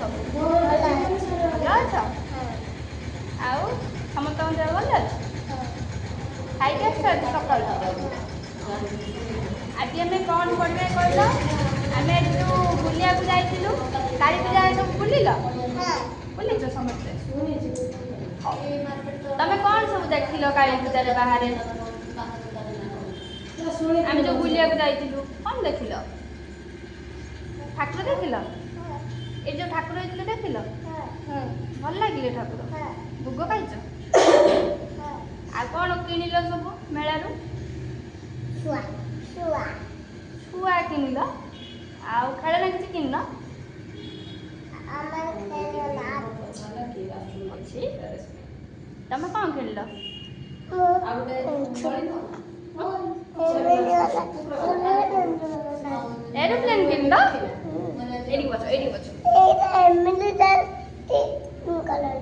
ସବୁ? ଭଲ ଅଛ? ଆଉ ସମସ୍ତଙ୍କ ଦେହ ଭଲ ଅଛି? ଖାଇକି ଆସିଛ ଆଜି ସକାଳୁ? ଆଜି ଆମେ କ'ଣ ପଢ଼ିବା କହିଲ? ଆମେ ଆଜି ଯେଉଁ ବୁଲିବାକୁ ଯାଇଥିଲୁ କାଳୀ ପୂଜା ସବୁ ବୁଲିଲ? ବୁଲିଛ ସମସ୍ତେ? ତମେ କ'ଣ ସବୁ ଦେଖିଲ କାଳୀ ପୂଜାରେ ବାହାରେ? ଆମେ ଯେଉଁ ବୁଲିବାକୁ ଯାଇଥିଲୁ କ'ଣ ଦେଖିଲ? ଠାକୁର ଦେଖିଲ? ଏ ଯେଉଁ ଠାକୁର ହେଇଥିଲେ ଦେଖିଲ? ଭଲ ଲାଗିଲେ ଠାକୁର? ଭୋଗ ଖାଇଛ? ଆଉ କ'ଣ କିଣିଲ ସବୁ ମେଳାରୁ? ଛୁଆ କିଣିଲ? ଆଉ ଖେଳନା କିଛି କିଣିଲ? ଅଛି। ତମେ କ'ଣ କିଣିଲ? ଏରୋପ୍ଲେନ୍ କିଣିଲ? ଏଇଠି ବସ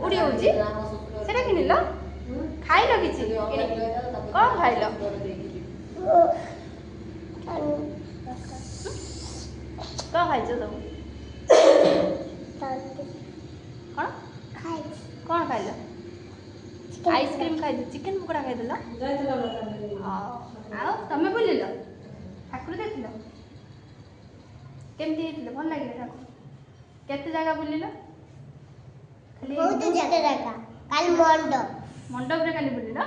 ଉଡ଼ି ହେଉଛି ସେଟା କିଣିଲ? ଖାଇଲ କିଛି? କ'ଣ ଖାଇଲ? କ'ଣ ଖାଇଛ ସବୁ? କ'ଣ ଖାଇଲ? ଆଇସ୍କ୍ରିମ୍ ଖାଇଲ? ଚିକେନ୍ ପକୋଡ଼ା ଖାଇଦେଲ? ଆଉ ତମେ ବୁଲିଲ? ଠାକୁର ଦେଖିଲ? କେମିତି ହେଇଥିଲେ? ଭଲ ଲାଗିଲା ଠାକୁର? କେତେ ଜାଗା ବୁଲିଲ? ମଣ୍ଡପରେ ଖାଲି ବୁଲିଲ?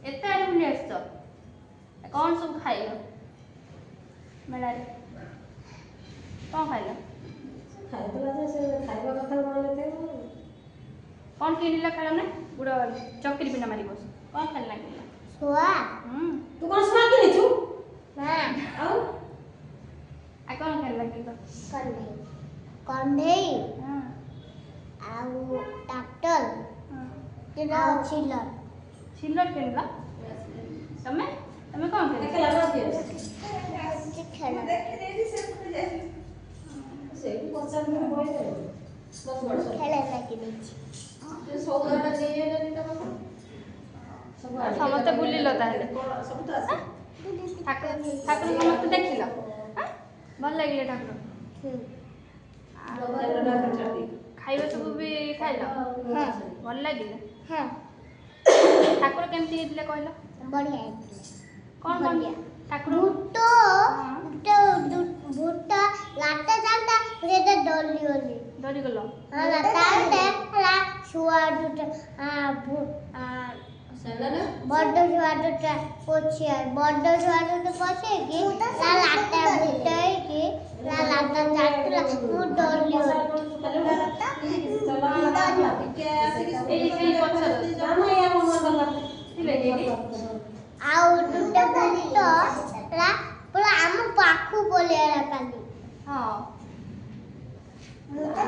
ଏତେ ଆଡ଼େ ବୁଲି ଆସିଛ? କ'ଣ ସବୁ ଖାଇଲ ମେଳାରେ? କ'ଣ ଖାଇଲ? କ'ଣ କିଣିଲ ଖେଳନା? ବୁଡ଼ ଚକିରି ପିଣ୍ଡା ମାରି ବସ। କ'ଣ ଖେଳନା କିଣିଲ? ତୁ କ'ଣ ଶୁଆ କିଣିଛୁ? ଆଉ କ'ଣ ଖେଳନା କିଣିଲ? କଣ୍ଢେଇ ଆଉ ଟ୍ରାକ୍ଟର ଆଉ ଚିଲର କିଣିଲ? ତମେ କ'ଣ କିଣିଲ? ସମସ୍ତେ ବୁଲିଲ ତାହେଲେ? ଠାକୁର ସମସ୍ତେ ଦେଖିଲ? ଭଲ ଲାଗିଲେ ଠାକୁର? ଖାଇବା ସବୁ ବି ଖାଇଲ? ଭଲ ଲାଗିଲା? ଠାକୁର କେମିତି ହେଇଥିଲେ କହିଲ? ବଢିଆ କ'ଣ ଠାକୁର? ଡରିଗଲ? বড় ছুয়াটা পড়ছে বড় ছুয়াটা পড়ছে কি তা লাটা ভিতরে কি তা লাটা চাটলা মু ডরলি ଆଉ ଦୁଟା ଭୂତ ପୁରା ଆମ ପାଖକୁ ପଳେଇଲା କାଲି। ହଁ ମୁଁ ତ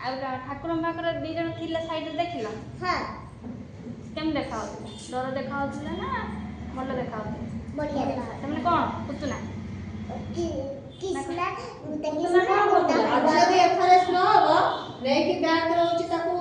ଆଉ ଠାକୁରଙ୍କ ପାଖରେ 2 ଜଣ ଥିଲା ସାଇଡରେ ଦେଖିଲ? କେମିତି ଦେଖାଯାଉଥିଲା? ଡର ଦେଖାଯାଉଥିଲା ନା ଭଲ ଦେଖାଯାଉଥିଲା? ବଢିଆ ସେମାନେ କ'ଣ ପୁତୁନା? ନେଇକି ବ୍ୟାଙ୍କରେ ହଉଛି ତାକୁ